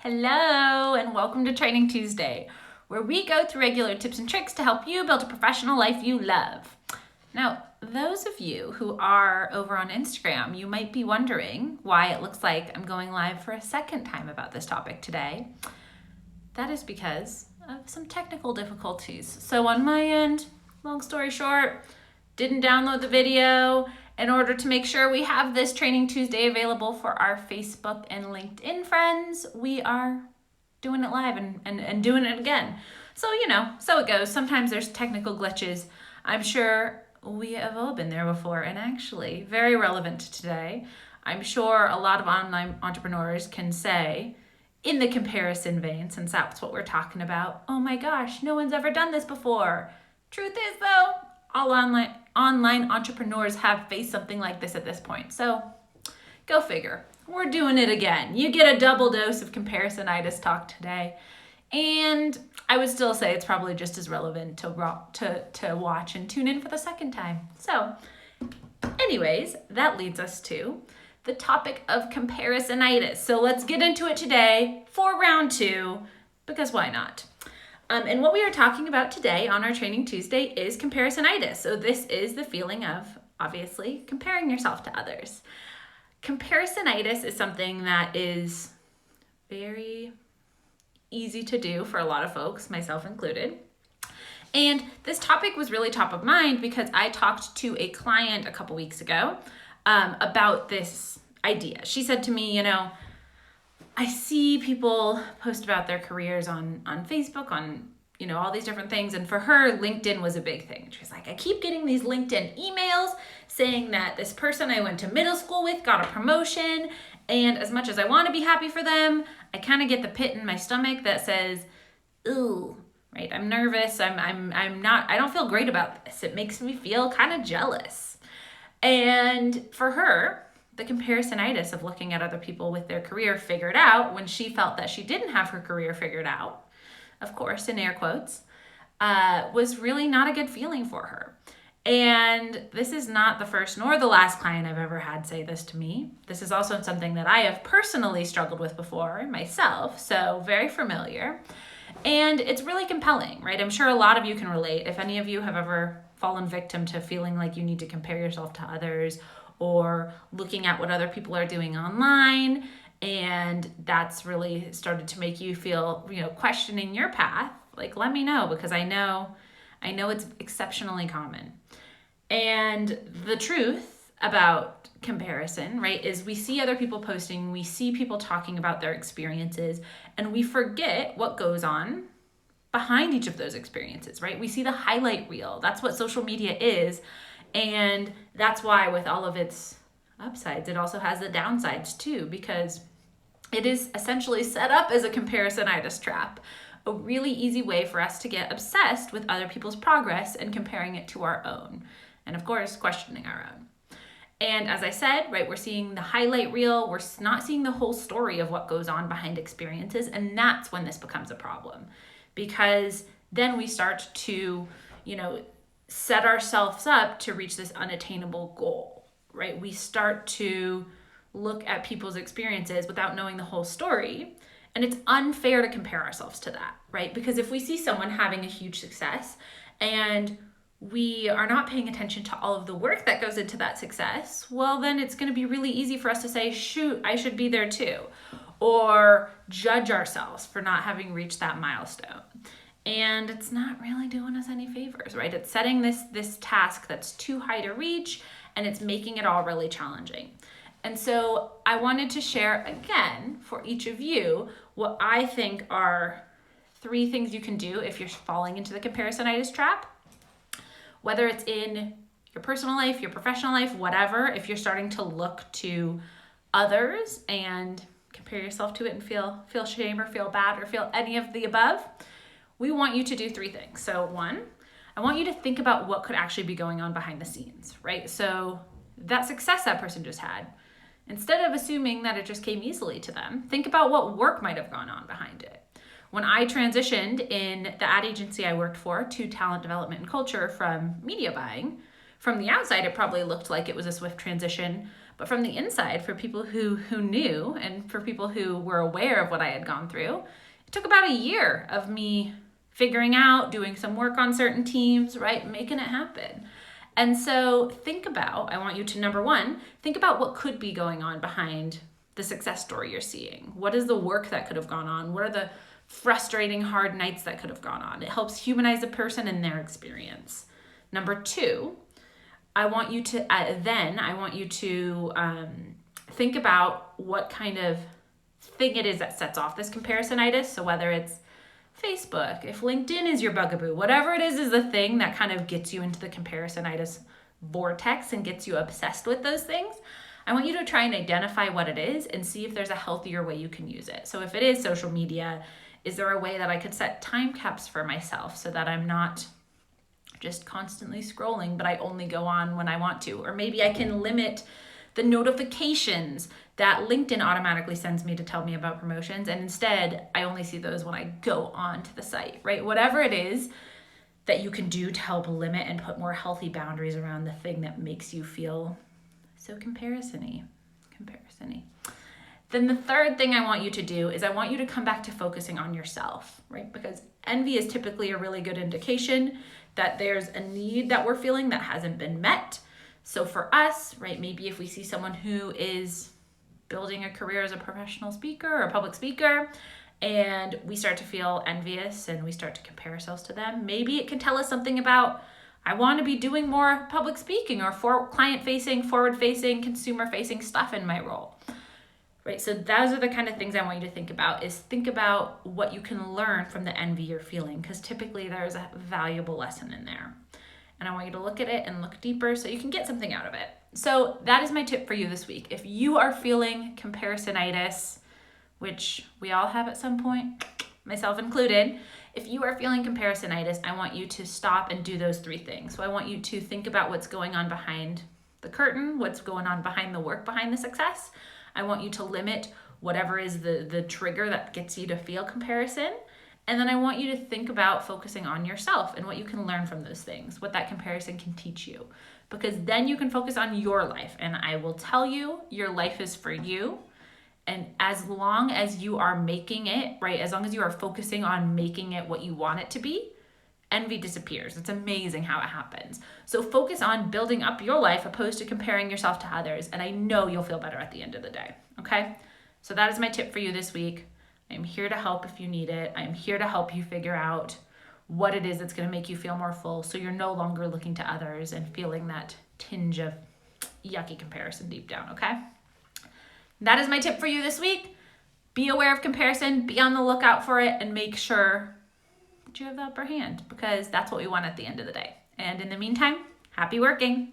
Hello, and welcome to Training Tuesday, where we go through regular tips and tricks to help you build a professional life you love. Now, those of you who are over on Instagram, you might be wondering why it looks like I'm going live for a second time about this topic today. That is because of some technical difficulties. So on my end, long story short, didn't download the video. In order to make sure we have this Training Tuesday available for our Facebook and LinkedIn friends, we are doing it live and doing it again. So, so it goes. Sometimes there's technical glitches. I'm sure we have all been there before, and actually very relevant to today. I'm sure a lot of online entrepreneurs can say, in the comparison vein, since that's what we're talking about, oh my gosh, no one's ever done this before. Truth is though, all online entrepreneurs have faced something like this at this point. So go figure. We're doing it again. You get a double dose of comparisonitis talk today. And I would still say it's probably just as relevant to watch and tune in for the second time. So anyways, that leads us to the topic of comparisonitis. So let's get into it today for round 2, because why not? And what we are talking about today on our Training Tuesday is comparisonitis. So this is the feeling of, obviously, comparing yourself to others. Comparisonitis is something that is very easy to do for a lot of folks, myself included. And this topic was really top of mind because I talked to a client a couple weeks ago about this idea. She said to me, I see people post about their careers on Facebook, on, all these different things. And for her, LinkedIn was a big thing. She was like, I keep getting these LinkedIn emails saying that this person I went to middle school with got a promotion. And as much as I want to be happy for them, I kind of get the pit in my stomach that says, ooh, right? I'm nervous. I don't feel great about this. It makes me feel kind of jealous. And for her, the comparisonitis of looking at other people with their career figured out when she felt that she didn't have her career figured out, of course, in air quotes, was really not a good feeling for her. And this is not the first nor the last client I've ever had say this to me. This is also something that I have personally struggled with before myself, so very familiar. And it's really compelling, right? I'm sure a lot of you can relate. If any of you have ever fallen victim to feeling like you need to compare yourself to others, or looking at what other people are doing online, and that's really started to make you feel, questioning your path, like, let me know, because I know it's exceptionally common. And the truth about comparison, right, is we see other people posting, we see people talking about their experiences, and we forget what goes on behind each of those experiences, right? We see the highlight reel. That's what social media is. And that's why with all of its upsides, it also has the downsides too, because it is essentially set up as a comparisonitis trap, a really easy way for us to get obsessed with other people's progress and comparing it to our own. And of course, questioning our own. And as I said, right, we're seeing the highlight reel. We're not seeing the whole story of what goes on behind experiences. And that's when this becomes a problem, because then we start to, set ourselves up to reach this unattainable goal, right? We start to look at people's experiences without knowing the whole story. And it's unfair to compare ourselves to that, right? Because if we see someone having a huge success and we are not paying attention to all of the work that goes into that success, well, then it's going to be really easy for us to say, shoot, I should be there too, or judge ourselves for not having reached that milestone. And it's not really doing us any favors, right? It's setting this task that's too high to reach, and it's making it all really challenging. And so I wanted to share again for each of you what I think are 3 things you can do if you're falling into the comparisonitis trap, whether it's in your personal life, your professional life, whatever. If you're starting to look to others and compare yourself to it and feel shame or feel bad or feel any of the above, we want you to do 3 things. So 1, I want you to think about what could actually be going on behind the scenes, right? So that success that person just had, instead of assuming that it just came easily to them, think about what work might have gone on behind it. When I transitioned in the ad agency I worked for to talent development and culture from media buying, from the outside, it probably looked like it was a swift transition. But from the inside, for people who knew and for people who were aware of what I had gone through, it took about a year of me figuring out, doing some work on certain teams, right? Making it happen. And so think about, I want you to, number one, think about what could be going on behind the success story you're seeing. What is the work that could have gone on? What are the frustrating, hard nights that could have gone on? It helps humanize a person and their experience. Number two, I want you to think about what kind of thing it is that sets off this comparisonitis. So whether it's Facebook, if LinkedIn is your bugaboo, whatever it is the thing that kind of gets you into the comparisonitis vortex and gets you obsessed with those things. I want you to try and identify what it is and see if there's a healthier way you can use it. So if it is social media, is there a way that I could set time caps for myself so that I'm not just constantly scrolling, but I only go on when I want to? Or maybe I can limit the notifications that LinkedIn automatically sends me to tell me about promotions, and instead I only see those when I go on to the site, right? Whatever it is that you can do to help limit and put more healthy boundaries around the thing that makes you feel so comparison-y. Then the third thing I want you to do is I want you to come back to focusing on yourself, right? Because envy is typically a really good indication that there's a need that we're feeling that hasn't been met. So for us, right, maybe if we see someone who is building a career as a professional speaker or a public speaker, and we start to feel envious and we start to compare ourselves to them, maybe it can tell us something about, I want to be doing more public speaking or for client-facing, forward-facing, consumer-facing stuff in my role. Right, so those are the kind of things I want you to think about, is think about what you can learn from the envy you're feeling, because typically there's a valuable lesson in there. And I want you to look at it and look deeper so you can get something out of it. So that is my tip for you this week. If you are feeling comparisonitis, which we all have at some point, myself included, if you are feeling comparisonitis, I want you to stop and do those three things. So I want you to think about what's going on behind the curtain, what's going on behind the work, behind the success. I want you to limit whatever is the trigger that gets you to feel comparison. And then I want you to think about focusing on yourself and what you can learn from those things, what that comparison can teach you. Because then you can focus on your life. And I will tell you, your life is for you. And as long as you are making it, right, as long as you are focusing on making it what you want it to be, envy disappears. It's amazing how it happens. So focus on building up your life opposed to comparing yourself to others. And I know you'll feel better at the end of the day. Okay? So that is my tip for you this week. I'm here to help if you need it. I'm here to help you figure out what it is that's going to make you feel more full so you're no longer looking to others and feeling that tinge of yucky comparison deep down, okay? That is my tip for you this week. Be aware of comparison, be on the lookout for it, and make sure that you have the upper hand, because that's what we want at the end of the day. And in the meantime, happy working.